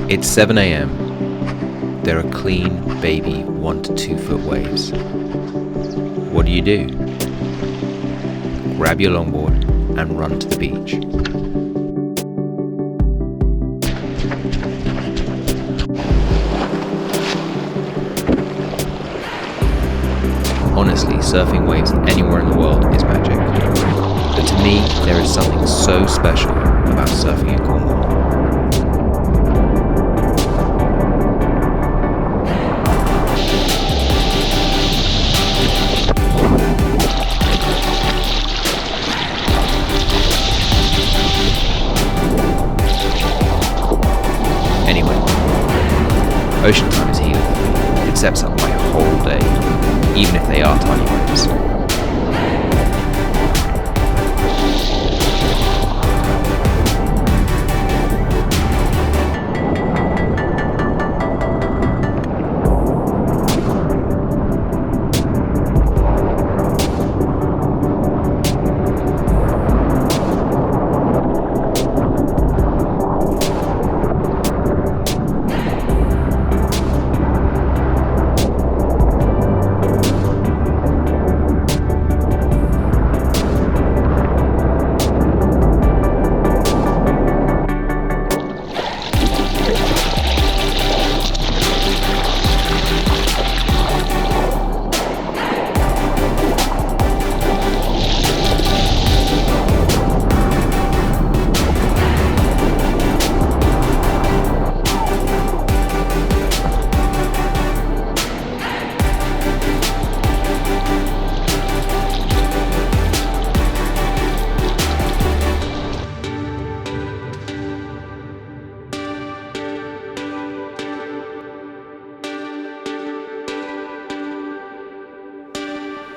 It's 7 a.m. There are clean, baby 1 to 2 foot waves. What do? Grab your longboard and run to the beach. Honestly, surfing waves anywhere in the world is magic. But to me, there is something so special about surfing in Cornwall. Anyway, ocean time is healing. It sets up my whole day, even if they are tiny waves.